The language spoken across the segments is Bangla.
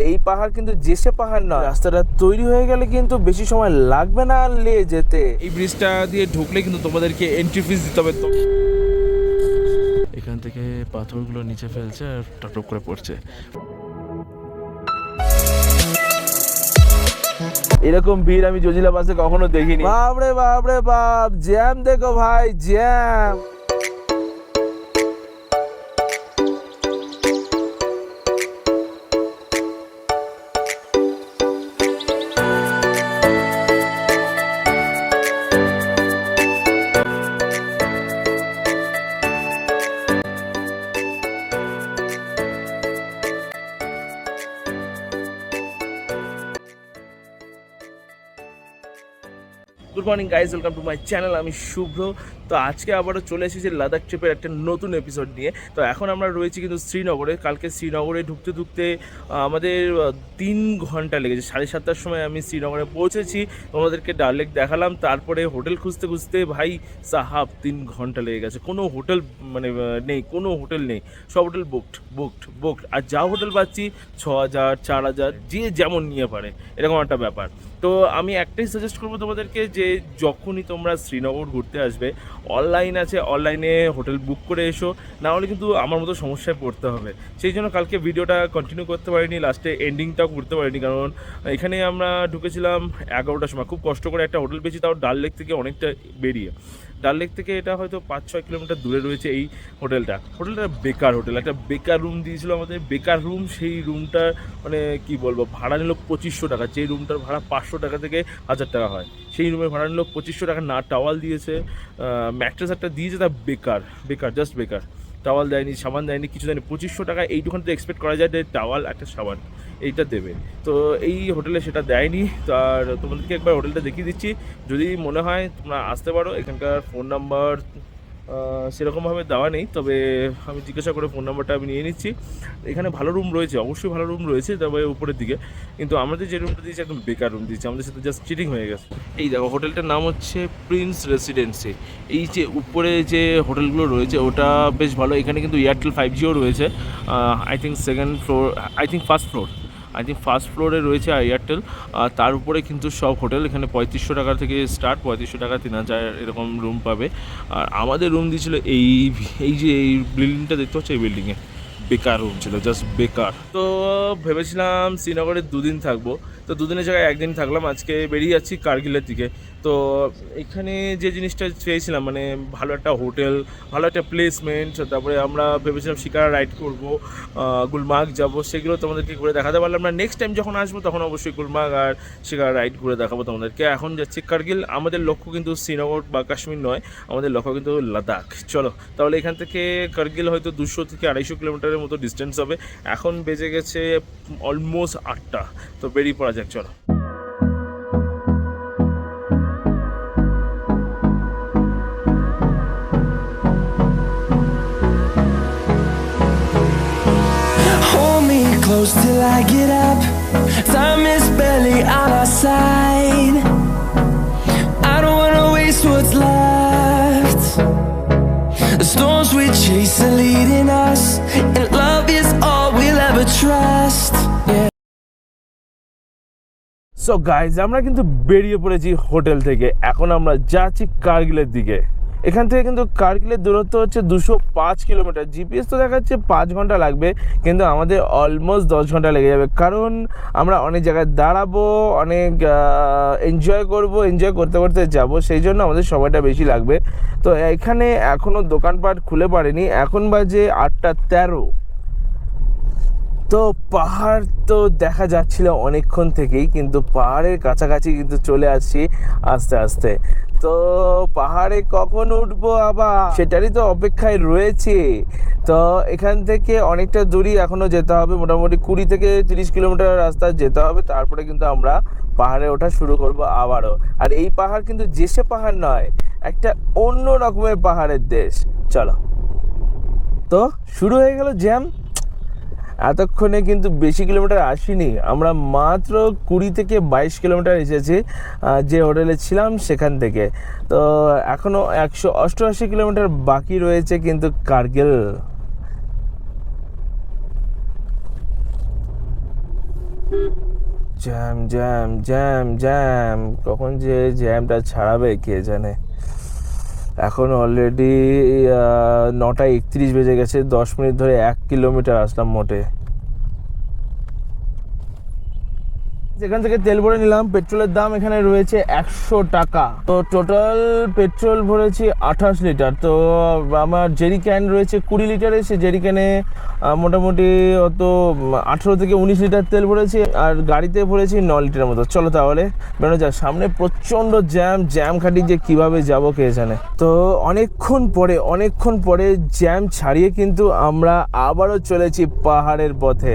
এই পাহাড় কিন্তু যেসে পাহাড় নয়, রাস্তাটা তৈরি হয়ে গেলে কিন্তু বেশি সময় লাগবে না লে যেতে। এই ব্রিজটা দিয়ে ঢুকলে কিন্তু তোমাদেরকে এন্ট্রি ফিস দিতে হবে। তো এখান থেকে পাথরগুলো নিচে ফেলছে আর টপ করে পড়ছে। এরকম ভিড় আমি জজিলা বাসে কখনো দেখিনি। বাপরে বাপরে বাপ, জ্যাম দেখো ভাই, jam. Good morning guys, welcome to my channel. আমি শুভ্র। তো আজকে আবারও চলে এসেছি লাদাখ ট্রিপের একটা নতুন এপিসোড নিয়ে। তো এখন আমরা রয়েছি কিন্তু শ্রীনগরে। কালকে শ্রীনগরে ঢুকতে ঢুকতে আমাদের 3 ঘন্টা লেগেছে। 7:30টার সময় আমি শ্রীনগরে পৌঁছেছি, তোমাদেরকে ডাল লেক দেখালাম। তারপরে হোটেল খুঁজতে খুঁজতে ভাই সাহাব 3 ঘন্টা লেগে গেছে। কোনো হোটেল নেই, কোনো হোটেল নেই, সব হোটেল বুকড। আর যা হোটেল পাচ্ছি 6,000 4,000, যে যেমন নিয়ে পারে, এরকম একটা ব্যাপার। তো আমি একটাই সাজেস্ট করবো তোমাদেরকে, যে যখনই তোমরা শ্রীনগর ঘুরতে আসবে, অনলাইন আছে, অনলাইনে হোটেল বুক করে এসো, না হলে কিন্তু আমার মতো সমস্যায় পড়তে হবে। সেই জন্য কালকে ভিডিওটা কন্টিনিউ করতে পারিনি, লাস্টে এন্ডিংটাও করতে পারিনি, কারণ এখানে আমরা ঢুকেছিলাম 11টার সময়। খুব কষ্ট করে একটা হোটেল পেয়েছি, তাও ডাল লেক থেকে অনেকটা বেরিয়ে। ডাল লেক থেকে এটা হয়তো 5-6 কিলোমিটার দূরে রয়েছে এই হোটেলটা। বেকার হোটেল, একটা বেকার রুম দিয়েছিল আমাদের, বেকার রুম। সেই রুমটার মানে কি বলবো, ভাড়া নিল 2500 টাকা। যেই রুমটার ভাড়া 500 টাকা থেকে 1000 টাকা হয়, সেই রুমের ভাড়া নিল 2500 টাকা। না টাওয়াল দিয়েছে, ম্যাট্রেস একটা দিয়েছে, তা বেকার, জাস্ট বেকার। টাওয়াল দেয়নি, সাবান দেয়নি, কিছু দেয়নি। 2500 টাকা এইটুখান তো এক্সপেক্ট করা যায় যে টাওয়াল একটা সাবান এইটা দেবে, তো এই হোটেলে সেটা দেয়নি। তো আর তোমাদেরকে একবার হোটেলটা দেখিয়ে দিচ্ছি, যদি মনে হয় তোমরা আসতে পারো। এখানকার ফোন নাম্বার সেরকমভাবে দেওয়া নেই, তবে আমি জিজ্ঞাসা করে ফোন নাম্বারটা আমি নিয়ে নিচ্ছি। এখানে ভালো রুম রয়েছে, অবশ্যই ভালো রুম রয়েছে, তবে উপরের দিকে। কিন্তু আমাদের যে রুমটা দিয়েছে একদম বেকার রুম দিয়েছে, আমাদের সাথে জাস্ট চিটিং হয়ে গেছে। এই দেখো, হোটেলটার নাম হচ্ছে প্রিন্স রেসিডেন্সি। এই যে উপরে যে হোটেলগুলো রয়েছে ওটা বেশ ভালো। এখানে কিন্তু এয়ারটেল 5Gও রয়েছে। আই থিঙ্ক ফার্স্ট ফ্লোরে রয়েছে এয়ারটেল। তার উপরে কিন্তু সব হোটেল। এখানে 3500 টাকা থেকে স্টার্ট, 3500 টাকা 3000 এরকম রুম পাবে। আর আমাদের রুম দিয়েছিল এই যে এই বিল্ডিংটা দেখতে হচ্ছে, এই বিল্ডিংয়ে বেকার রুম ছিল, জাস্ট বেকার। তো ভেবেছিলাম শ্রীনগরে 2 দিন থাকবো, তো 2 দিনের জায়গায় 1 দিন থাকলাম। আজকে বেরিয়ে যাচ্ছি কার্গিলের দিকে। তো এখানে যে জিনিসটা চেয়েছিলাম, মানে ভালো একটা হোটেল, ভালো একটা প্লেসমেন্ট, তারপরে আমরা ভেবেছিলাম শিকারা রাইড করব, গুলমার্গ যাব, সেগুলো তোমাদেরকে ঘুরে দেখাতে পারলাম না। নেক্সট টাইম যখন আসবো তখন অবশ্যই গুলমার্গ আর শিকারা রাইড ঘুরে দেখাবো তোমাদেরকে। এখন যাচ্ছি কার্গিল। আমাদের লক্ষ্য কিন্তু শ্রীনগর বা কাশ্মীর নয়, আমাদের লক্ষ্য কিন্তু লাদাখ। চলো তাহলে এখান থেকে কার্গিল হয়তো 200 থেকে 250 কিলোমিটারের মতো ডিস্টেন্স হবে। এখন বেজে গেছে অলমোস্ট 8টা, তো বেরিয়ে পড়া যাক, চলো। Close till I get up. Time is barely on our side. I don't wanna waste what's left. The storms we chase are leading us, and love is all we'll ever trust. Yeah. So guys, আমরা কিন্তু বেরিয়ে পড়েছি হোটেল থেকে। এখন আমরা যাচ্ছি কার্গিলের দিকে। এখান থেকে কিন্তু কার্গিলের দূরত্ব হচ্ছে 205 কিলোমিটার। জিপিএস তো দেখাচ্ছে 5 ঘন্টা লাগবে, কিন্তু আমাদের অলমোস্ট 10 ঘন্টা লেগে যাবে, কারণ আমরা অনেক জায়গায় দাঁড়াবো, অনেক এনজয় করতে করতে যাব, সেই জন্য আমাদের সময়টা বেশি লাগবে। তো এখানে এখনও দোকানপাট খুলে পড়েনি, এখন বাজে 8:13। তো পাহাড় তো দেখা যাচ্ছিল অনেকক্ষণ থেকেই, কিন্তু পাহাড়ের কাছাকাছি কিন্তু চলে আসছি আস্তে আস্তে। তো পাহাড়ে কখন উঠবো আবার, সেটারই তো অপেক্ষায় রয়েছে। তো এখান থেকে অনেকটা দূরই এখনও যেতে হবে, মোটামুটি 20 থেকে 30 কিলোমিটার রাস্তা যেতে হবে। তারপরে কিন্তু আমরা পাহাড়ে ওঠা শুরু করব আবারও। আর এই পাহাড় কিন্তু যেসে পাহাড় নয়, একটা অন্য রকমের পাহাড়ের দেশ। চলো, তো শুরু হয়ে গেল জ্যাম। এতক্ষণে কিন্তু বেশি কিলোমিটার আসিনি, আমরা মাত্র 20 থেকে 22 কিলোমিটার এসেছি যে হোটেলে ছিলাম সেখান থেকে। তো এখনও 188 কিলোমিটার বাকি রয়েছে কিন্তু Kargil. Jam jam jam jam, কখন যে জ্যামটা ছাড়াবে কে জানে। এখন অলরেডি 9:31 বেজে গেছে, 10 মিনিট ধরে 1 কিলোমিটার আসলাম মোটে। যেখান থেকে তেল ভরে নিলাম, পেট্রোলের দাম এখানে রয়েছে 100 টাকা। তো টোটাল পেট্রোল ভরেছি 28 লিটার। তো আমার জেরি ক্যান রয়েছে 20 লিটারের, সে জেরি ক্যানে মোটামুটি অত 18 থেকে 19 লিটার তেল ভরেছি, আর গাড়িতে ভরেছি 9 লিটারের মতো। চলো তাহলে বেরোনো যাক। সামনে প্রচণ্ড জ্যাম খাটি, যে কিভাবে যাব কে জানে। তো অনেকক্ষণ পরে জ্যাম ছাড়িয়ে কিন্তু আমরা আবারও চলেছি পাহাড়ের পথে।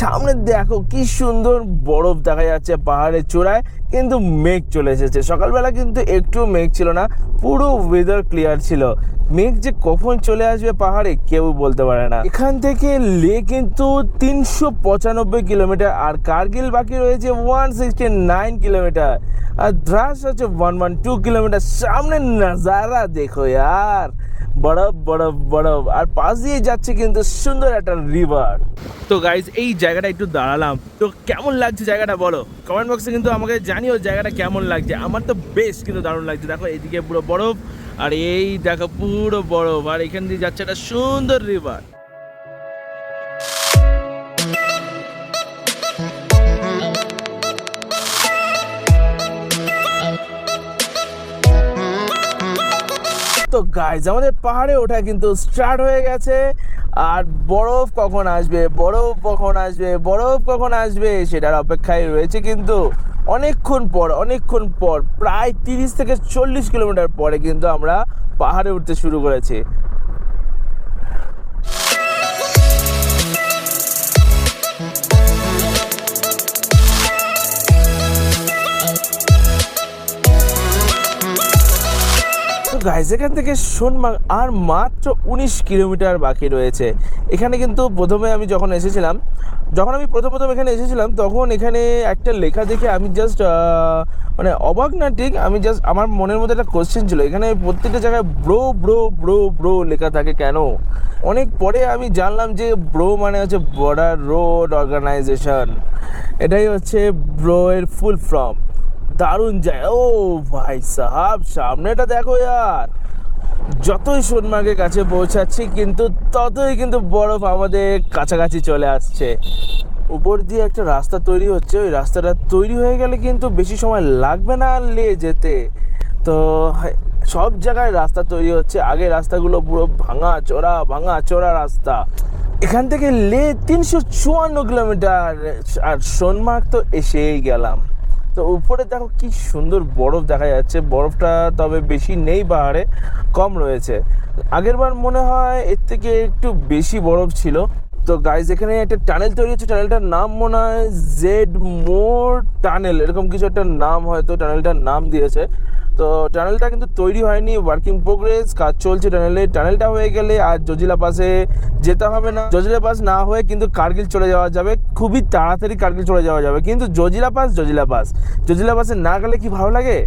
সামনে দেখো কি সুন্দর বরফ দেখা যাচ্ছে পাহাড়ের চূড়ায়, কিন্তু মেঘ চলে এসেছে। সকালবেলা কিন্তু একটু মেঘ ছিল না, পুরো ওয়েদার ক্লিয়ার ছিল। মেঘ যে কখন চলে আসবে পাহাড়ে কেউ বলতে পারে না। এখান থেকে লে কিন্তু 395 কিলোমিটার, আর কার্গিল বাকি রয়েছে 169 কিলোমিটার, আর দ্রাস হচ্ছে 112 কিলোমিটার। সামনে নাজারা দেখো ইয়ার, বরফ, আর পাশ দিয়ে যাচ্ছে কিন্তু সুন্দর একটা রিভার। তো গাইজ এই জায়গাটা একটু দাঁড়ালাম, তো কেমন লাগছে জায়গাটা বলো কমেন্ট বক্সে কিন্তু আমাকে জানিও জায়গাটা কেমন লাগছে। আমার তো বেশ কিন্তু দারুণ লাগছে। দেখো এইদিকে পুরো বরফ, আর এই দেখো পুরো বরফ, আর এখান দিয়ে যাচ্ছে একটা সুন্দর রিভার। তো গাইজ আমাদের পাহাড়ে ওঠা কিন্তু স্টার্ট হয়ে গেছে, আর বরফ কখন আসবে সেটার অপেক্ষায় রয়েছে। কিন্তু অনেকক্ষণ পর প্রায় 30 থেকে 40 কিলোমিটার পরে কিন্তু আমরা পাহাড়ে উঠতে শুরু করেছি। গাইজ এখান থেকে সোনমার্গ আর মাত্র 19 কিলোমিটার বাকি রয়েছে। এখানে কিন্তু প্রথমে আমি যখন আমি প্রথম এখানে এসেছিলাম, তখন এখানে একটা লেখা দেখে আমি জাস্ট মানে অবাক না ঠিক, আমি জাস্ট আমার মনের মধ্যে একটা কোশ্চেন ছিল, এখানে প্রত্যেকটা জায়গায় ব্রো লেখা থাকে কেন। অনেক পরে আমি জানলাম যে ব্রো মানে হচ্ছে বর্ডার রোড অর্গানাইজেশন, এটাই হচ্ছে ব্রো এর ফুল ফর্ম। দারুণ যায়। ও ভাই সাহাব, সামনেটা দেখো ইয়ার। যতই সোনমার্গের কাছে পৌঁছাচ্ছি কিন্তু ততই কিন্তু বরফ আমাদের কাছাকাছি চলে আসছে। উপর দিয়ে একটা রাস্তা তৈরি হচ্ছে, ওই রাস্তাটা তৈরি হয়ে গেলে কিন্তু বেশি সময় লাগবে না লে যেতে। তো সব জায়গায় রাস্তা তৈরি হচ্ছে, আগে রাস্তাগুলো পুরো ভাঙা চোরা রাস্তা। এখান থেকে লে 354 কিলোমিটার, আর সোনমার্গ তো এসেই গেলাম। তো উপরে দেখো কি সুন্দর বরফ দেখা যাচ্ছে। বরফটা তবে বেশি নেই, পাহাড়ে কম রয়েছে। আগের বার মনে হয় এর থেকে একটু বেশি বরফ ছিল। তো গাইজ এখানে একটা টানেল তৈরি হচ্ছে, টানেলটার নাম মনে হয় জেড মোর টানেল, এরকম কিছু একটা নাম, হয়তো টানেলটার নাম দিয়েছে। তো টানেলটা কিন্তু তৈরি হয়নি, ওয়ার্কিং প্রোগ্রেস, কাজ চলছে টানেলটা হয়ে গেলে আর জজিলা পাসে যেতে হবে না। জজিলা পাস না হয়ে কিন্তু কার্গিল চলে যাওয়া যাবে, খুবই তাড়াতাড়ি কার্গিল চলে যাওয়া যাবে। কিন্তু জজিলা পাসে না গেলে কি ভালো লাগে।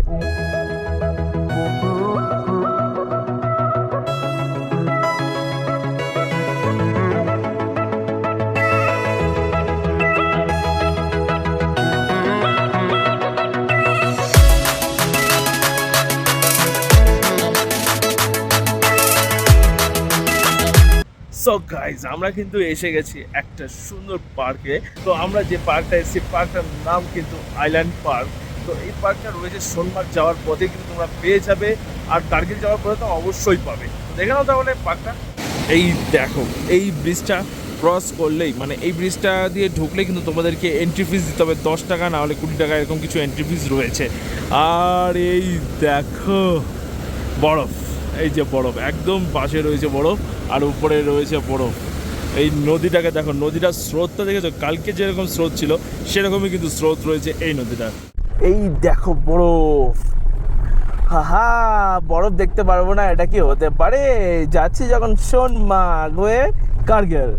সো গাইজ আমরা কিন্তু এসে গেছি একটা সুন্দর পার্কে। তো আমরা যে পার্কটা এসেছি, পার্কটার নাম কিন্তু আইল্যান্ড পার্ক। তো এই পার্কটা রয়েছে সোনমার্গ যাওয়ার পথে কিন্তু তোমরা পেয়ে যাবে, আর কার্গিল যাওয়ার পথে তো অবশ্যই পাবে। তো দেখে নাও তাহলে পার্কটা। এই দেখো এই ব্রিজটা ক্রস করলেই, মানে এই ব্রিজটা দিয়ে ঢুকলেই কিন্তু তোমাদেরকে এন্ট্রি ফিস দিতে হবে 10 টাকা, না হলে 20 টাকা, এরকম কিছু এন্ট্রি ফিস রয়েছে। আর এই দেখো বরফ, এই যে বরফ একদম পাশে রয়েছে বরফ, আর উপরে রয়েছে বরফ। এই নদীটাকে দেখো, নদীটার স্রোতটা দেখেছো, কালকে যেরকম স্রোত ছিল সেরকমই কিন্তু স্রোত রয়েছে এই নদীটার। এই দেখো বরফ, হা বরফ দেখতে পারবো না, এটা কি হতে পারে। যাচ্ছি যখন সোনমার্গ হয়ে কার্গিল।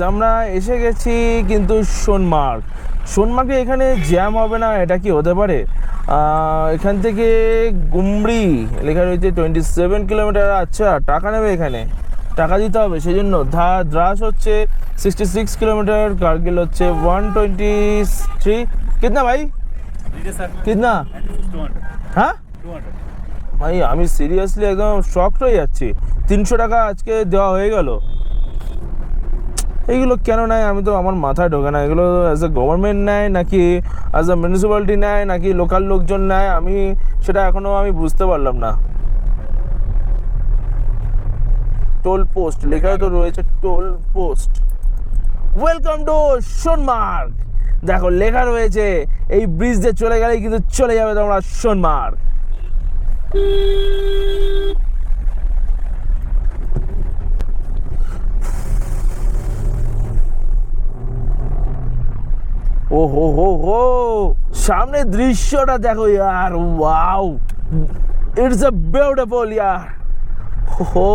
আমরা এসে গেছি কিন্তু সোনমার্গে এখানে জ্যাম হবে না এটা কি হতে পারে? এখান থেকে গুমরি লেখা রয়েছে 27 কিলোমিটার। আচ্ছা, টাকা নেবে এখানে, টাকা দিতে হবে, সেই জন্য। দ্রাস হচ্ছে 66 কিলোমিটার, কার্গিল হচ্ছে 123। কিতনা ভাই, কিতনা? হ্যাঁ ভাই, আমি সিরিয়াসলি একদম শকড হয়ে যাচ্ছি। 300 টাকা আজকে দেওয়া হয়ে গেল। এইগুলো কেন নেয় আমি তো, আমার মাথায় ঢোকে না। এগুলো অ্যাজ এ গভর্নমেন্ট নেয় নাকি অ্যাজ এ মিউনিসিপ্যালিটি নেয় নাকি লোকাল লোকজন নেয়, আমি সেটা এখনও আমি বুঝতে পারলাম না। টোল পোস্ট লেখা তো রয়েছে, toll post. Welcome to Sonamarg. দেখো লেখা রয়েছে, এই ব্রিজ দিয়ে চলে গেলেই কিন্তু চলে যাবে তোমরা সোনমার্গ। ও হো হো হো, সামনে দৃশ্যটা দেখো ইয়ার, ওয়াও, ইটস আ বিউটিফুল ইয়ার। হো,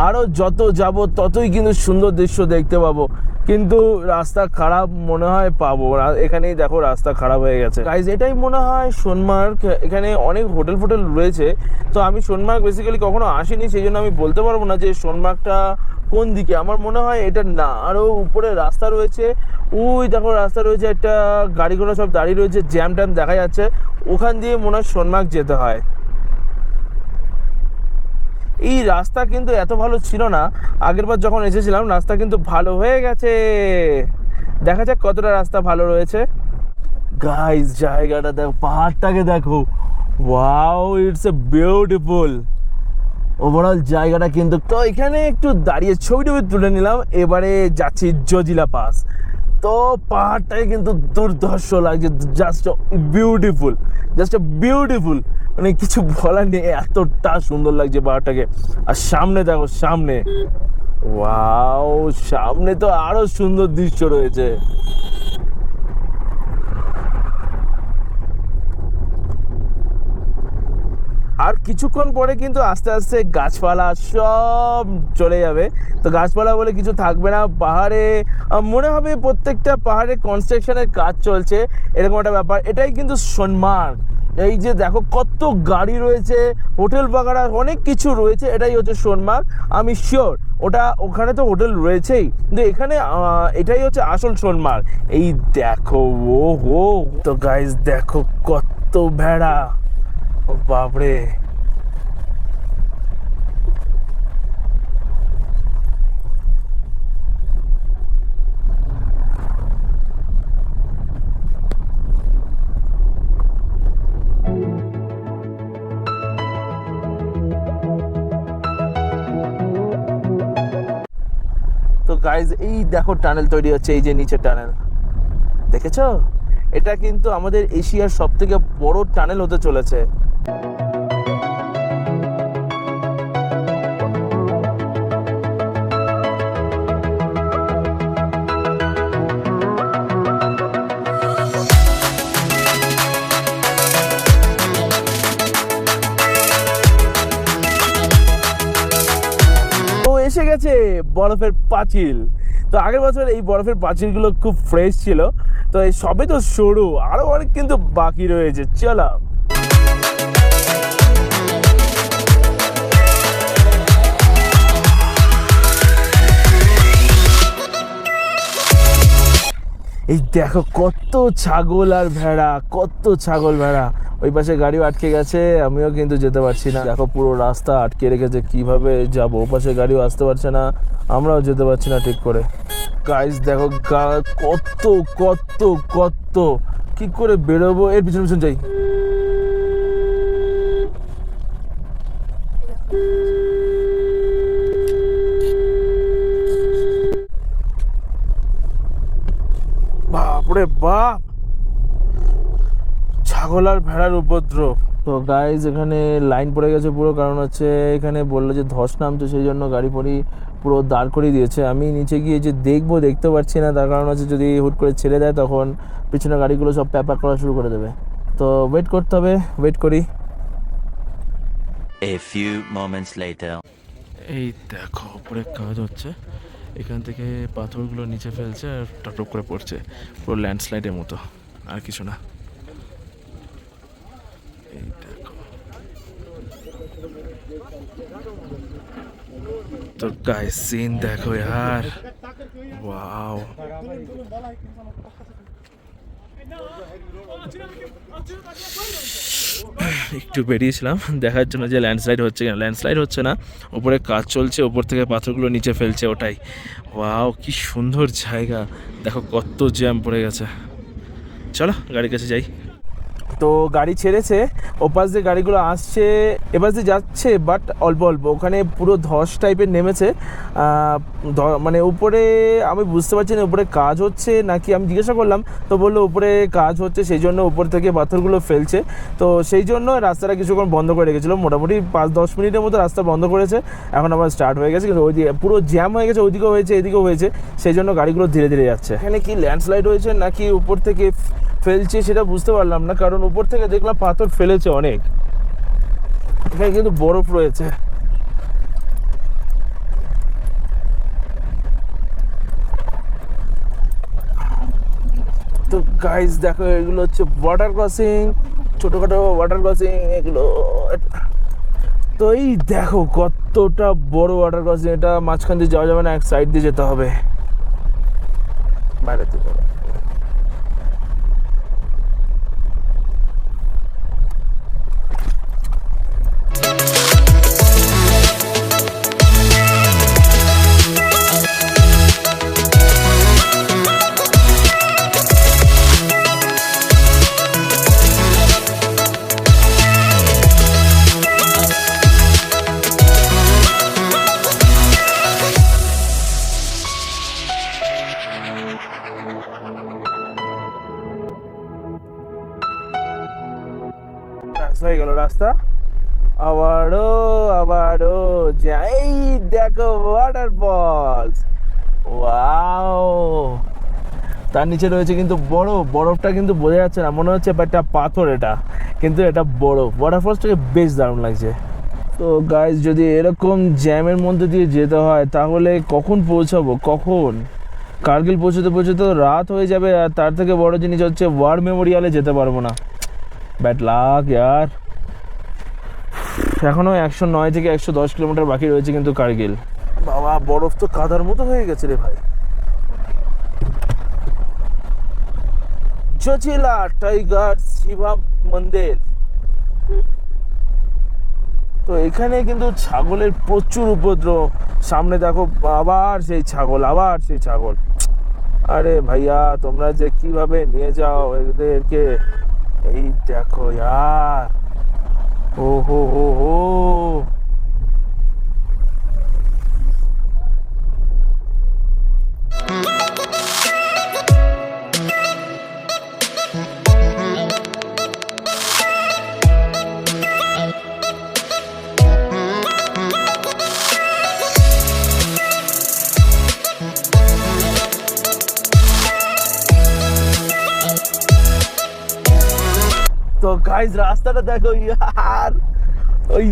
আরো যত যাব ততই কিন্তু সুন্দর দৃশ্য দেখতে পাবো, কিন্তু রাস্তা খারাপ মনে হয় পাবো। এখানেই দেখো রাস্তা খারাপ হয়ে গেছে। গাইজ, এটাই মনে হয় সোনমার্গ। এখানে অনেক হোটেল ফোটেল রয়েছে। তো আমি সোনমার্গ বেসিক্যালি কখনো আসিনি, সেই জন্য আমি বলতে পারবো না যে সোনমার্গটা কোন দিকে। আমার মনে হয় এটা না, আরও উপরে রাস্তা রয়েছে। ওই দেখো রাস্তা রয়েছে, একটা গাড়ি ঘোড়া সব দাঁড়িয়ে রয়েছে, জ্যাম ট্যাম দেখা যাচ্ছে। ওখান দিয়ে মনে হয় সোনমার্গ যেতে হয়। এই রাস্তা কিন্তু এত ভালো ছিল না আগেরবার যখন এসেছিলাম। রাস্তা কিন্তু ভালো হয়ে গেছে, দেখা যাক কতটা রাস্তা ভালো রয়েছে। গাইস, জায়গাটা দেখো, পাহাড়টাকে দেখো, wow, it's a beautiful. Overall জায়গাটা কিন্তু। তো এখানে একটু দাঁড়িয়ে ছবি টবি তুলে নিলাম। এবারে যাচ্ছি জজিলা পাস। তো পাহাড়টাকে কিন্তু দুর্ধর্ষ লাগছে, জাস্ট বিউটিফুল, জাস্ট বিউটিফুল, মানে কিছু বলার নেই, এতটা সুন্দর লাগছে পাহাড়টাকে। আর সামনে দেখো, সামনে, ওয়াও, সামনে তো আরো সুন্দর দৃশ্য রয়েছে। আর কিছুক্ষণ পরে কিন্তু আস্তে আস্তে গাছপালা সব চলে যাবে। তো গাছপালা বলে কিছু থাকবে না পাহাড়ে। মনে হবে প্রত্যেকটা পাহাড়ে কনস্ট্রাকশনের কাজ চলছে, এরকম একটা ব্যাপার। এটাই কিন্তু সোনমার্গ। এই যে দেখো কত গাড়ি রয়েছে, হোটেল বাগাড়া অনেক কিছু রয়েছে, এটাই হচ্ছে সোনমার্গ। আমি শিওর ওখানে তো হোটেল রয়েছেই, কিন্তু এখানে এটাই হচ্ছে আসল সোনমার্গ। এই দেখো, ও হো, তো গাইস দেখো কত ভেড়া, ও বাপরে। তো গাইজ, এই দেখো টানেল তৈরি হচ্ছে, এই যে নিচে টানেল দেখেছো? এটা কিন্তু আমাদের এশিয়ার সব থেকে বড় টানেল হতে চলেছে। এসে গেছে বরফের পাঁচিল। তো আগের বছর এই বরফের পাঁচিলগুলো খুব ফ্রেশ ছিল, তো এই সবে তো শুরু, আরো অনেক কিন্তু বাকি রয়েছে। চলো, এই দেখো কত ছাগল আর ভেড়া, কত ছাগল ভেড়া। ওই পাশে গাড়িও আটকে গেছে, আমিও কিন্তু যেতে পারছি না। দেখো পুরো রাস্তা আটকে রেখেছে, কিভাবে যাব? ও পাশে গাড়িও আসতে পারছে না, আমরাও যেতে পারছি না ঠিক করে। গাইস দেখো কত কত কত, কি করে বেরোবো? এর পিছন পিছন যাই। বাপরে বাপ, ছাগল আর ভেড়ার উপদ্রব। তো গাইজ, এখানে লাইন পড়ে গেছে পুরো, কারণ হচ্ছে এখানে বললো যে ধস নামছে, সেই জন্য গাড়ি পুরো দাঁড় করিয়ে দিয়েছে। আমি নিচে গিয়ে যে দেখতে পারছি না, তার কারণ হচ্ছে যদি হুট করে ছেড়ে দেয় তখন পিছনে গাড়িগুলো সব প্যাপাক করা শুরু করে দেবে। তো ওয়েট করতে হবে, ওয়েট করি। A few moments later. এই দেখো উপরে কাজ হচ্ছে, এখান থেকে পাথরগুলো নিচে ফেলছে আর টপ করে পড়ছে, পুরো ল্যান্ডস্লাইডের মতো, আর কিছু না। এই দেখো, তো গাইস সিন দেখো यार, ওয়াও। একটু বেরিয়েছিলাম দেখার জন্য যে ল্যান্ডস্লাইড হচ্ছে কিনা, ল্যান্ডস্লাইড হচ্ছে না, উপরে কাজ চলছে, উপর থেকে পাথরগুলো নিচে ফেলছে, ওটাই। ওয়াও কি সুন্দর জায়গা, দেখো কত জ্যাম পড়ে গেছে। চলো গাড়ির কাছে যাই। তো গাড়ি ছেড়েছে, ওপাশ দিয়ে গাড়িগুলো আসছে, এপাশ দিয়ে যাচ্ছে, বাট অল্প অল্প, ওখানে পুরো ধস টাইপের নেমেছে। মানে উপরে আমি বুঝতে পারছি না উপরে কাজ হচ্ছে নাকি, আমি জিজ্ঞাসা করলাম তো বললো উপরে কাজ হচ্ছে, সেই জন্য উপর থেকে পাথরগুলো ফেলছে। তো সেই জন্য রাস্তাটা কিছুক্ষণ বন্ধ করে রেখেছিলো, মোটামুটি 5-10 মিনিটের মতো রাস্তা বন্ধ করেছে, এখন আবার স্টার্ট হয়ে গেছে। কিন্তু ওইদিকে পুরো জ্যাম হয়ে গেছে, ওইদিকেও হয়েছে এদিকেও হয়েছে, সেই জন্য গাড়িগুলো ধীরে ধীরে যাচ্ছে। এখানে কি ল্যান্ডস্লাইড হয়েছে নাকি উপর থেকে ফেলছে সেটা বুঝতে পারলাম না, কারণ উপর থেকে দেখলাম পাথর ফেলেছে অনেক। এখানে কিন্তু বরফ রয়েছে। তো গাইস দেখো, এগুলো হচ্ছে ওয়াটার ক্রসিং, ছোটখাটো ওয়াটার ক্রসিং এগুলো। তো এই দেখো কতটা বড় ওয়াটার ক্রসিং, এটা মাঝখান দিয়ে যাওয়া যাবে না, এক সাইড দিয়ে যেতে হবে বাইরে থেকে। হয়ে গেল রাস্তা, আবারও যাই। দেখো ওয়াটারফলস, ওয়াও। তার নিচে রয়েছে কিন্তু বরফটা কিন্তু বোঝা যাচ্ছে না, মনে হচ্ছে একটা পাথর এটা, কিন্তু এটা বরফ। ওয়াটারফলসটাকে বেশ দারুণ লাগছে। তো গাইস যদি এরকম জ্যামের মধ্যে দিয়ে যেতে হয় তাহলে কখন পৌঁছাবো, কখন? কার্গিল পৌঁছতে পৌঁছতে রাত হয়ে যাবে, আর তার থেকে বড় জিনিস হচ্ছে ওয়ার মেমোরিয়ালে যেতে পারবো না। ব্যাড লাক ইয়ার। এখনো 109 থেকে 110 কিলোমিটার বাকি রয়েছে কিন্তু কার্গিল। বাবা বরফ তো কাদার মতো হয়ে গেছে রে ভাই। জজিলা টাইগার শিবা মন্দির। তো এখানে কিন্তু ছাগলের প্রচুর উপদ্রব। সামনে দেখো আবার সেই ছাগল। আরে ভাইয়া তোমরা যে কিভাবে নিয়ে যাও এদেরকে, এই দেখো यार, ও হো হো হো। তো গাইস রাস্তাটা দেখো यार, ওই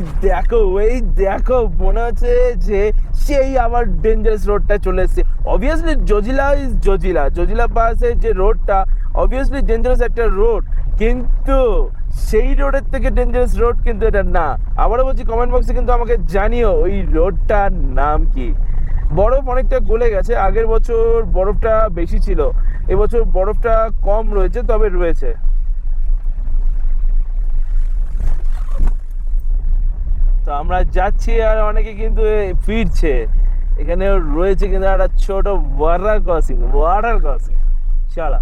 দেখো মনে হচ্ছে যে সেই আবার ডেঞ্জারাস রোডটা চলে এসেছে। অবভিয়াসলি জজিলা পাশে যে রোডটা অবভিয়াসলি ডেঞ্জারাস একটা রোড, কিন্তু সেই রোডের থেকে ডেঞ্জারাস রোড কিন্তু এটা না। আবারও বলছি কমেন্ট বক্সে কিন্তু আমাকে জানিও ওই রোডটার নাম কি। বরফ অনেকটা গলে গেছে, আগের বছর বরফটা বেশি ছিল, এবছর বরফটা কম রয়েছে, তবে রয়েছে। তো আমরা যাচ্ছি আর অনেকে কিন্তু ফিরছে। এখানে রয়েছে কিন্তু একটা ছোট ওয়াটার ক্রসিং। চলা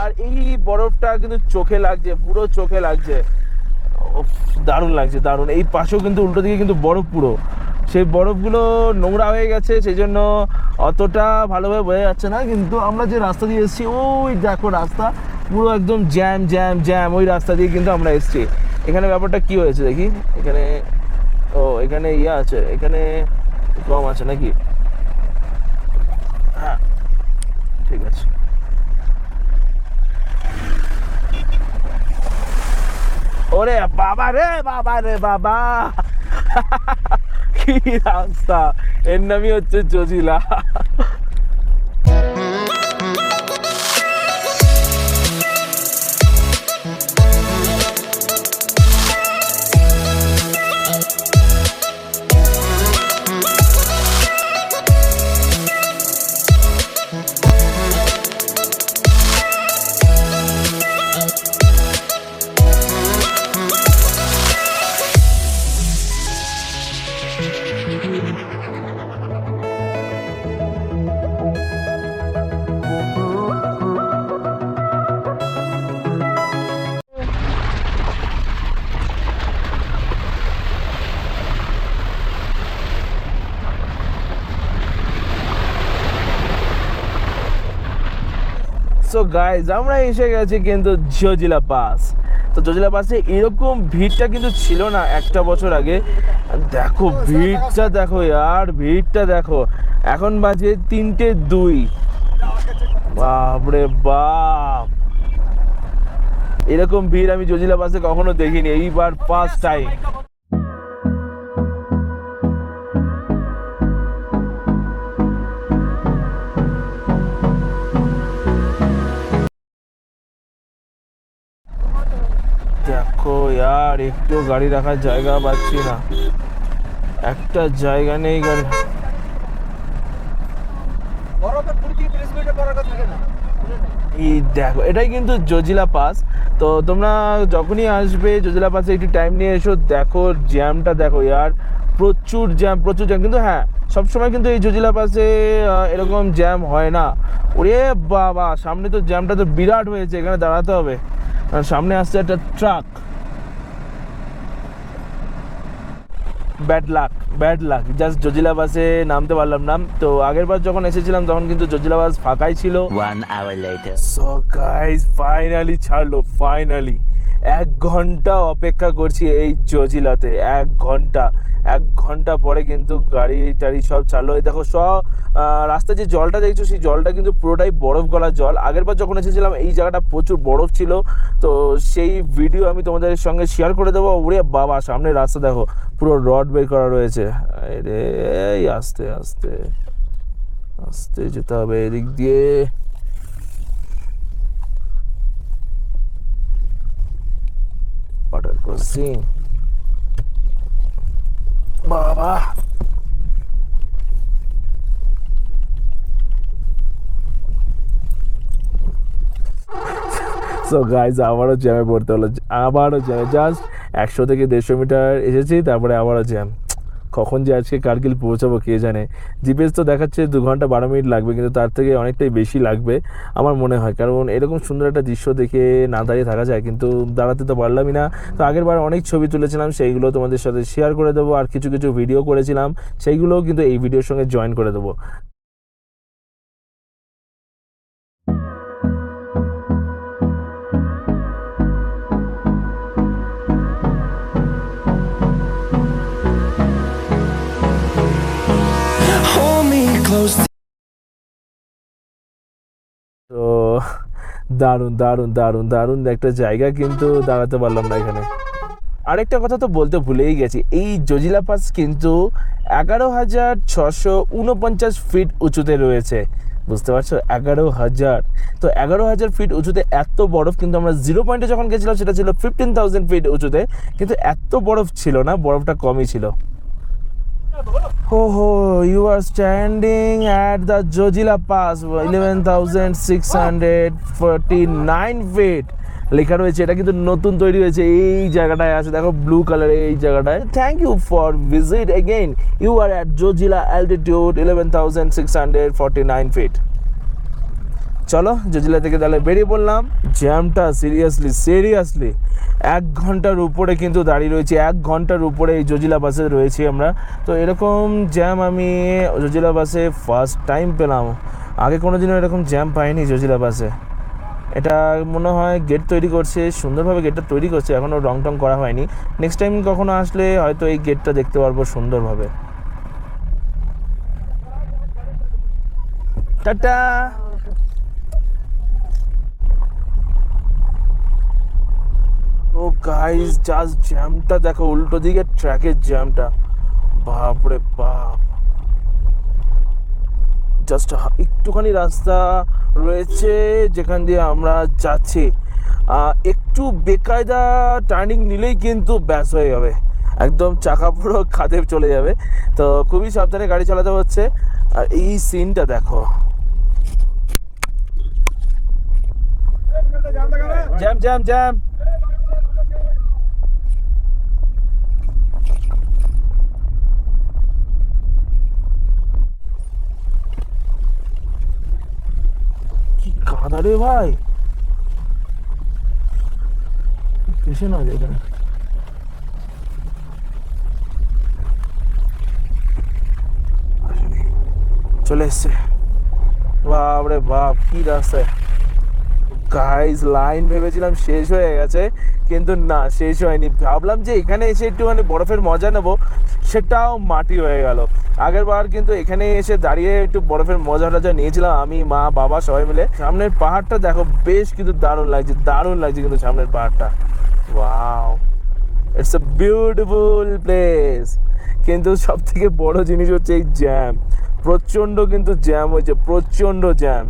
আর এই বরফটা কিন্তু চোখে লাগছে, পুরো চোখে লাগছে, দারুণ লাগছে দারুণ। এই পাশেও কিন্তু উল্টো দিকে কিন্তু বরফ, পুরো সেই বরফগুলো নোংরা হয়ে গেছে, সেই জন্য অতটা ভালোভাবে বোঝা যাচ্ছে না। কিন্তু আমরা যে রাস্তা দিয়ে এসেছি, ওই দেখো রাস্তা পুরো একদম জ্যাম, ওই রাস্তা দিয়ে কিন্তু আমরা এসেছি। এখানে ব্যাপারটা কি হয়েছে দেখি, এখানে ও এখানে ইয়ে আছে, এখানে কম আছে নাকি? হ্যাঁ ঠিক আছে। ওরে বাবা রে বাবা রে বাবা কি রাস্তা! এর নামই হচ্ছে জজিলা। সো গাইজ আমরা এসে গেছি কিন্তু জজিলা পাস। তো জজিলা পাসে এরকম ভিড়টা কিন্তু ছিল না একটা বছর আগে। দেখো ভিড়টা দেখো ইয়ার, ভিড়টা দেখো। এখন বাজে 3:02। বাপরে বাপ, এরকম ভিড় আমি জজিলা পাসে কখনো দেখিনি, এইবার ফার্স্ট টাইম। দেখো यार, একটু গাড়ি রাখার জায়গা পাচ্ছি না, একটা জায়গা নেই গাড়ি। এই দেখো এটাই কিন্তু জজিলা পাস। তো তোমরা যখনই আসবে জজিলা পাসে একটু টাইম নিয়ে এসো। দেখো জ্যামটা দেখো यार, প্রচুর জ্যাম প্রচুর জ্যাম। কিন্তু হ্যাঁ, সবসময় কিন্তু এই জজিলা পাসে এরকম জ্যাম হয় না। ওরে বাবা, সামনে তো জ্যামটা তো বিরাট হয়েছে, এখানে দাঁড়াতে হবে, আর সামনে আসছে একটা truck. Bad luck just Zojila বাসে নামতে পারলাম না। তো আগের বার যখন এসেছিলাম তখন কিন্তু জজিলা বাস ফাঁকাই ছিল। 1 hour later. So guys finally ছাড়লো, ফাইনালি 1 ঘন্টা অপেক্ষা করছি এই জজিলাতে। 1 ঘন্টা পরে কিন্তু গাড়ি টাড়ি সব ছাড়লো। এই দেখো সব রাস্তায় যে জলটা দেখছো সেই জলটা কিন্তু পুরোটাই বরফ গলা জল। আগের বার যখন এসেছিলাম এই জায়গাটা প্রচুর বরফ ছিল, তো সেই ভিডিও আমি তোমাদের সঙ্গে শেয়ার করে দেবো। ওরে বাবা, সামনে রাস্তা দেখো পুরো রড বের করা রয়েছে। রে আস্তে আস্তে আস্তে যেতে হবে এদিক দিয়ে। ওয়াটার ক্রসিং বাবা। সো গাইজ আবারও জ্যামে পড়তে হলো, আবারও জ্যামে। জাস্ট 100 থেকে 150 মিটার এসেছি, তারপরে আবারও জ্যাম। কখন যে আজকে কার্গিল পৌঁছাবো কে জানে। জিপিএস তো দেখাচ্ছে 2 ঘন্টা 12 মিনিট লাগবে, কিন্তু তার থেকে অনেকটাই বেশি লাগবে আমার মনে হয়। কারণ এরকম সুন্দর একটা দৃশ্য দেখে না দাঁড়িয়ে থাকা যায়, কিন্তু দাঁড়াতে তো পারলামই না। তো আগের বার অনেক ছবি তুলেছিলাম, সেইগুলো তোমাদের সাথে শেয়ার করে দেবো। আর কিছু কিছু ভিডিও করেছিলাম, সেইগুলোও কিন্তু এই ভিডিওর সঙ্গে জয়েন করে দেবো। Hold me close. তো দারুণ দারুণ দারুণ দারুণ একটা জায়গা, কিন্তু দাঁড়াতে পারলাম না এখানে। আরেকটা কথা তো বলতে ভুলেই গেছি, এই জজিলা পাস কিন্তু 11,649 ফিট উঁচুতে রয়েছে। বুঝতে পারছো, 11,000। তো 11,000 ফিট উঁচুতে এত বরফ, কিন্তু আমরা 0 পয়েন্টে যখন গেছিলাম সেটা ছিল 15,000 ফিট উঁচুতে, কিন্তু এত বরফ ছিল না, বরফটা কমই ছিল। Oh, you are standing at the Jojila Pass, 11,649 feet লেখা রয়েছে। এটা কিন্তু নতুন তৈরি হয়েছে, এই জায়গাটায় আছে দেখো ব্লু কালারের এই জায়গাটায়। Thank you for visit again, you are at Zojila altitude 11,649 feet. চলো জজিলা থেকে তাহলে বেরিয়ে পড়লাম। জ্যামটা সিরিয়াসলি 1 ঘন্টার উপরে কিন্তু দাঁড়িয়ে রয়েছে, 1 ঘন্টার উপরে এই জজিলা বাসে রয়েছি আমরা। তো এরকম জ্যাম আমি জজিলা বাসে ফার্স্ট টাইম পেলাম, আগে কোনোদিনও এরকম জ্যাম পাইনি জজিলা বাসে। এটা মনে হয় গেট তৈরি করছে, সুন্দরভাবে গেটটা তৈরি করছে, এখনও রং টং করা হয়নি। নেক্সট টাইম কখনো আসলে হয়তো এই গেটটা দেখতে পারবো সুন্দরভাবে। টাটা। ও গাইস, জাস্ট জ্যামটা দেখো, উল্টো দিকে ট্র্যাকের জ্যামটা, বাপরে বাপ। জাস্ট একটুখানি রাস্তা রয়েছে যেখান দিয়ে আমরা যাচ্ছি, একটু বেকায়দা টার্নিং নিলেই কিন্তু ব্যাস হয়ে যাবে, একদম চাকা পুরো খাদে চলে যাবে। তো খুবই সাবধানে গাড়ি চালাতে হচ্ছে। আর এই সিনটা দেখো, জ্যাম জ্যাম জ্যাম। কি কাদা রে ভাই, কিসে না এখানে। চলে এসছে, বাপরে বাপ কি রাস্তায়। গাইজ লাইন ভেবেছিলাম শেষ হয়ে গেছে, কিন্তু না, শেষ হয়নি। ভাবলাম যে এখানে এসে একটুখানি বরফের মজা নেবো, সেটাও মাটি হয়ে গেল। আগের বার কিন্তু এখানে এসে দাঁড়িয়ে একটু বরফের মজা টজা নিয়েছিলাম আমি, মা, বাবা সবাই মিলে। সামনের পাহাড়টা দেখো, বেশ কিন্তু দারুণ লাগছে, দারুণ লাগছে কিন্তু সামনের পাহাড়টা। Wow, it's a beautiful place. কিন্তু সব থেকে বড় জিনিস হচ্ছে এই জ্যাম, প্রচণ্ড কিন্তু জ্যাম হয়েছে, প্রচণ্ড জ্যাম।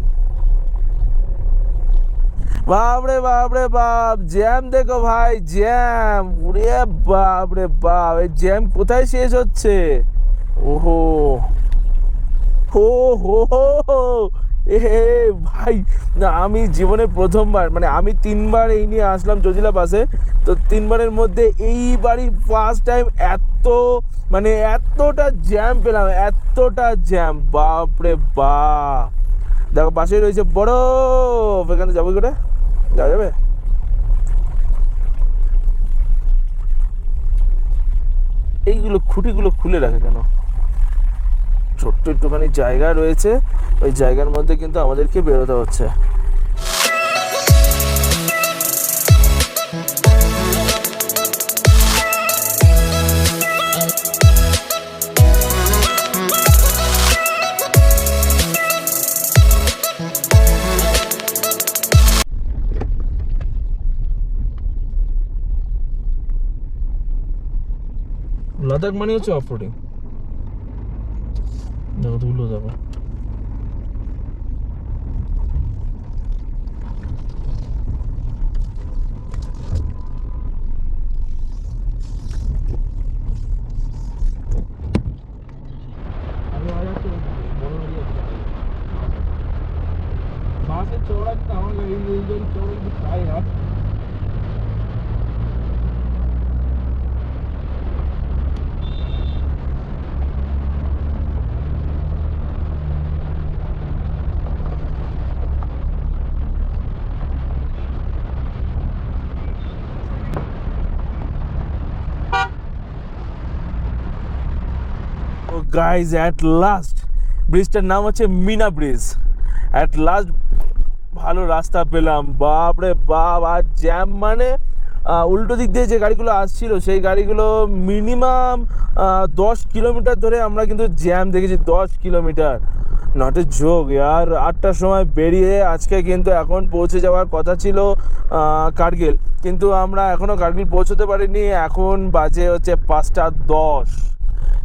বাপরে বাপরে বাপ, জ্যাম দেখো ভাই, জ্যাম, ওরে বাপরে বাপ, এই জ্যাম কোথায় শেষ হচ্ছে? ওহো হো হো হো, এ ভাই, না আমি জীবনে প্রথমবার, মানে আমি 3বার এই নিয়ে আসলাম জজিলা বাসে, তো 3বারের মধ্যে এইবারই ফার্স্ট টাইম এত, মানে এতটা জ্যাম পেলাম, এতটা জ্যাম, বাপরে বাপ। দেখো পাশে রয়েছে বরফ, এখানে যাবো করে, যাওয়া যাবে? এইগুলো খুঁটিগুলো খুলে রাখে কেন? ছোট্ট একটুখানি জায়গা রয়েছে, ওই জায়গার মধ্যে কিন্তু আমাদেরকে বেরোতে হচ্ছে। লাদাখ মানে হচ্ছে অফ রোডিং। দেখো ধুলো, দেখো বাসের চওড়া কিন্তু আমার গাড়ি চওড়া কিন্তু প্রায় না। গাইজ অ্যাট লাস্ট, ব্রিজটার নাম হচ্ছে মিনা ব্রিজ। অ্যাট লাস্ট ভালো রাস্তা পেলাম, বাপরে বাপ। আর জ্যাম মানে উল্টো দিক দিয়ে যে গাড়িগুলো আসছিল, সেই গাড়িগুলো মিনিমাম 10 কিলোমিটার ধরে আমরা কিন্তু জ্যাম দেখেছি, 10 কিলোমিটার। নট এ জোক ইয়ার। 8টার সময় বেরিয়ে আজকে কিন্তু এখন পৌঁছে যাওয়ার কথা ছিল কার্গিল, কিন্তু আমরা এখনও কার্গিল পৌঁছতে পারিনি। এখন বাজে হচ্ছে 5টা 10।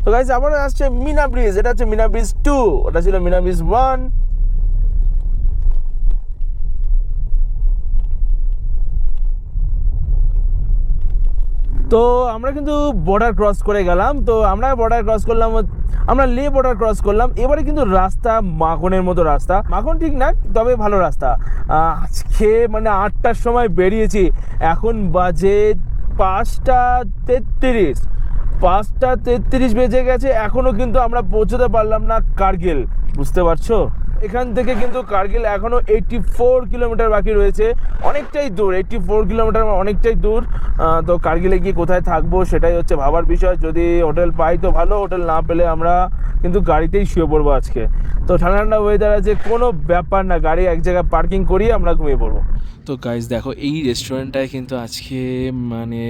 তো গাইস আবার আসছে মিনা ব্রিজ, এটা হচ্ছে মিনা ব্রিজ 2, ওটা ছিল মিনা ব্রিজ 1। তো আমরা কিন্তু বর্ডার ক্রস করে গেলাম। তো আমরা বর্ডার ক্রস করলাম, আমরা লে বর্ডার ক্রস করলাম। এবারে কিন্তু রাস্তা মাখনের মতো রাস্তা, মাখন ঠিক না, তবে ভালো রাস্তা। আজকে মানে 8টার সময় বেরিয়েছি, এখন বাজে 5টা 33 বেজে গেছে, এখনও কিন্তু আমরা পৌঁছতে পারলাম না কার্গিল। বুঝতে পারছো? এখান থেকে কিন্তু কার্গিল এখনও 84 কিলোমিটার বাকি রয়েছে, অনেকটাই দূর। 84 কিলোমিটার অনেকটাই দূর। তো কার্গিলে গিয়ে কোথায় থাকবো সেটাই হচ্ছে ভাবার বিষয়। যদি হোটেল পাই তো ভালো, হোটেল না পেলে আমরা কিন্তু গাড়িতেই শুয়ে পড়বো আজকে। তো ঠান্ডা ঠান্ডা ওয়েদার আছে, কোনো ব্যাপার না, গাড়ি এক জায়গায় পার্কিং করিয়ে আমরা ঘুমিয়ে পড়বো। তো গাইজ দেখো এই রেস্টুরেন্টটায় কিন্তু আজকে মানে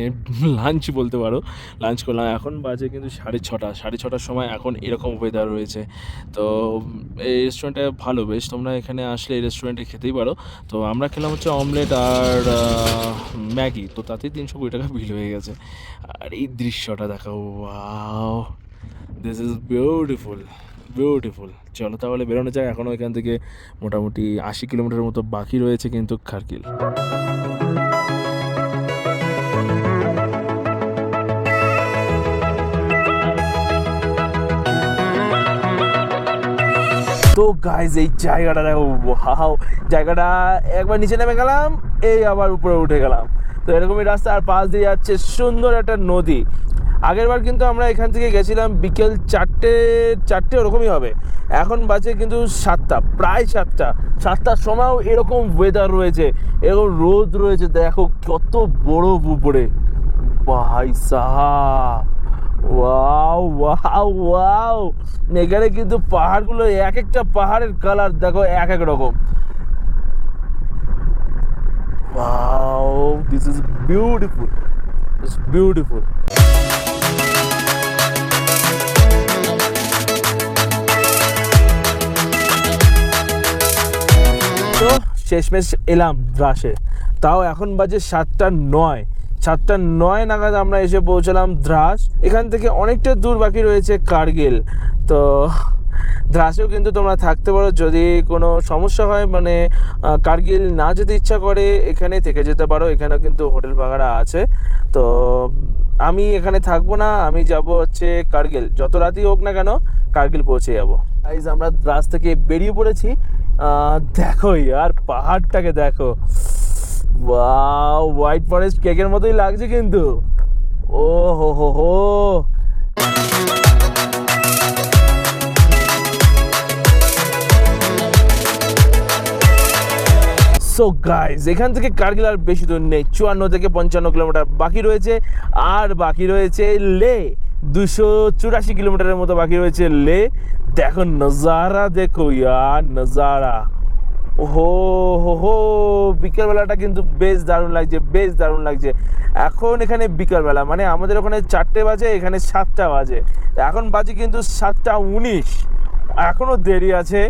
লাঞ্চ বলতে পারো, লাঞ্চ করলাম। এখন বাজে কিন্তু 6:30, 6:30 সময় এখন এরকম ওয়েদার রয়েছে। তো এই রেস্টুরেন্টটা ভালো, বেশ তোমরা এখানে আসলে এই রেস্টুরেন্টে খেতেই পারো। তো আমরা খেলাম হচ্ছে অমলেট আর ম্যাগি, তো তাতেই 320 টাকা বিল হয়ে গেছে। আর এই দৃশ্যটা দেখো, wow, this is beautiful beautiful. চলো তাহলে বেরোনো যায়, এখনও এখান থেকে মোটামুটি 80 কিলোমিটার মতো বাকি রয়েছে কিন্তু কার্গিল। তো গাইজ এই জায়গাটা দেখো, ওয়াও, জায়গাটা একবার নিচে নেমে গেলাম, এই আবার উপরে উঠে গেলাম। তো এরকমই রাস্তা, আর পাশ দিয়ে যাচ্ছে সুন্দর একটা নদী। আগেরবার কিন্তু আমরা এখান থেকে গেছিলাম বিকেল 4টে ওরকমই হবে, এখন বাজে কিন্তু 7টা, প্রায় 7টার সময়ও এরকম ওয়েদার রয়েছে, এরকম রোদ রয়েছে। দেখো কত বরফ উপরে, ভাই সাহাব, ওয়াও ওয়াও ওয়াও। এখানে কিন্তু পাহাড়গুলো, এক একটা পাহাড়ের কালার দেখো এক এক রকম। Wow, this is beautiful, it's beautiful. তো শেষমেশ এলাম দ্রাসে, তাও এখন বাজে 7:09 নাগাদ আমরা এসে পৌঁছলাম দ্রাস। এখান থেকে অনেকটা দূর বাকি রয়েছে কার্গিল। তো দ্রাসেও কিন্তু তোমরা থাকতে পারো, যদি কোনো সমস্যা হয়, মানে কার্গিল না যেতে ইচ্ছা করে এখানে থেকে যেতে পারো, এখানে কিন্তু হোটেল বাগাড়া আছে। তো আমি এখানে থাকবো না, আমি যাব হচ্ছে কার্গিল, যত রাতই হোক না কেন কার্গিল পৌঁছে যাবো। গাইস আমরা দ্রাস থেকে বেরিয়ে পড়েছি। দেখো ইয়ার পাহাড়টাকে দেখো, ওয়াও, হোয়াইট ফরেস্ট কেকের মতোই লাগছে কিন্তু। ও হো হো হো, সো গাইজ এখান থেকে কার্গিল আর বেশি দূর নেই, 54 থেকে 55 কিলোমিটার বাকি রয়েছে। আর বাকি রয়েছে লে, 284 কিলোমিটারের মতো বাকি রয়েছে লে। দেখো নজারা, দেখো ইয়ার নজারা, ওহো হো হো, বিকেলবেলাটা কিন্তু বেশ দারুণ লাগছে, বেশ দারুণ লাগছে। এখন এখানে বিকেলবেলা, মানে আমাদের ওখানে 4টে বাজে, এখানে 7টা বাজে। এখন বাজে কিন্তু 7:19, এখনও দেরি আছে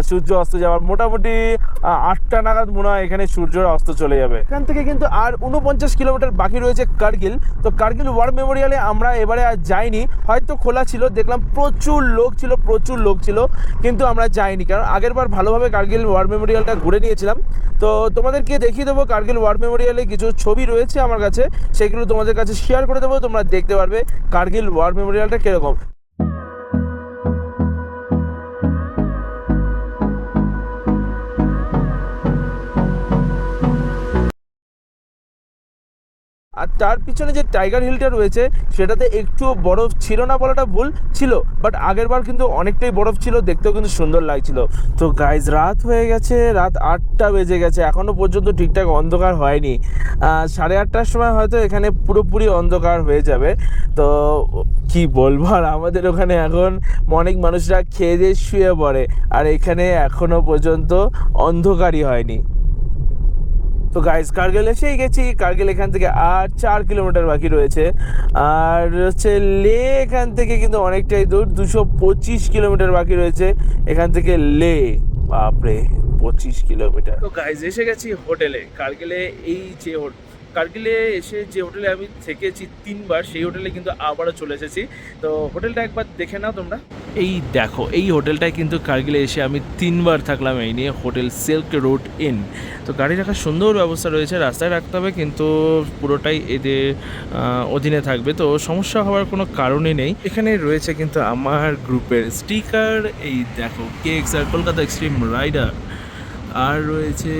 সূর্য অস্ত যাওয়ার। মোটামুটি 8টা নাগাদ মনে হয় এখানে সূর্যের অস্ত চলে যাবে। এখান থেকে কিন্তু আর 49 কিলোমিটার বাকি রয়েছে কার্গিল। তো কার্গিল ওয়ার মেমোরিয়ালে আমরা এবারে আর যাইনি, হয়তো খোলা ছিল, দেখলাম প্রচুর লোক ছিল, কিন্তু আমরা যাইনি, কারণ আগেরবার ভালোভাবে কার্গিল ওয়ার মেমোরিয়ালটা ঘুরে নিয়েছিলাম। তো তোমাদেরকে দেখিয়ে দেবো, কার্গিল ওয়ার মেমোরিয়ালে কিছু ছবি রয়েছে আমার কাছে, সেগুলো তোমাদের কাছে শেয়ার করে দেবো, তোমরা দেখতে পারবে কার্গিল ওয়ার মেমোরিয়ালটা কীরকম। আর তার পিছনে যে টাইগার হিলটা রয়েছে সেটাতে একটু বরফ ছিল না বলাটা ভুল ছিল, বাট আগেরবার কিন্তু অনেকটাই বরফ ছিল, দেখতেও কিন্তু সুন্দর লাগছিল। তো গাইজ রাত হয়ে গেছে, রাত 8টা বেজে গেছে, এখনও পর্যন্ত ঠিকঠাক অন্ধকার হয়নি। 8:30টার সময় হয়তো এখানে পুরোপুরি অন্ধকার হয়ে যাবে। তো কি বলবো, আর আমাদের ওখানে এখন অনেক মানুষরা খেয়ে দিয়ে শুয়ে পড়ে, আর এখানে এখনও পর্যন্ত অন্ধকারই হয়নি। তো গাইজ কার্গিল এসেই গেছি। কার্গিল এখান থেকে আর 4 কিলোমিটার বাকি রয়েছে। আর হচ্ছে লে এখান থেকে কিন্তু অনেকটাই দূর, 225 কিলোমিটার বাকি রয়েছে এখান থেকে লে। বাপরে, 25 কিলোমিটার। তো গাইজ এসে গেছি হোটেলে। কার্গিলে কার্গিলে এসে যে হোটেলে আমি থেকেছি 3বার, সেই হোটেলে কিন্তু আবারও চলে এসেছি। তো হোটেলটা একবার দেখে নাও তোমরা। এই দেখো, এই হোটেলটায় কিন্তু কার্গিলে এসে আমি 3বার থাকলাম, এই নিয়ে হোটেল সিল্ক রোড ইন। তো গাড়ি রাখার সুন্দর ব্যবস্থা রয়েছে, রাস্তায় রাখতে হবে কিন্তু পুরোটাই এদের অধীনে থাকবে, তো সমস্যা হওয়ার কোনো কারণই নেই। এখানে রয়েছে কিন্তু আমার গ্রুপের স্টিকার, এই দেখো কেক্স আর কলকাতা এক্সট্রিম রাইডার, আর রয়েছে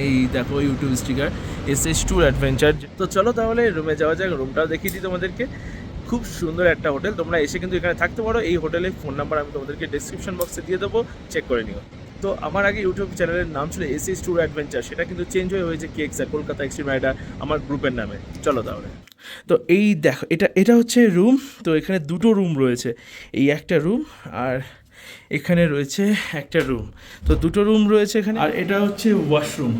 এই দেখো YouTube sticker SS tour adventure. তো চলো তাহলে রুমে যাওয়া যাক, রুমটাও দেখিয়ে দিই তোমাদেরকে। খুব সুন্দর একটা হোটেল, তোমরা এসে কিন্তু এখানে থাকতে পারো। এই হোটেলের ফোন নাম্বার আমি তোমাদেরকে ডেসক্রিপশন বক্সে দিয়ে দেবো, চেক করে নিও। তো আমার আগে ইউটিউব চ্যানেলের নাম ছিল SS ট্যুর অ্যাডভেঞ্চার, সেটা কিন্তু চেঞ্জ হয়েছে কেক্স আর কলকাতা এক্সট্রিম রাইডার আমার গ্রুপের নামে। চলো তাহলে। তো এই দেখো, এটা হচ্ছে রুম। তো এখানে 2টো রুম রয়েছে, এই একটা রুম আর এখানে রয়েছে একটা রুম। তো 2টো রুম রয়েছে এখানে, আর এটা হচ্ছে ওয়াশরুম।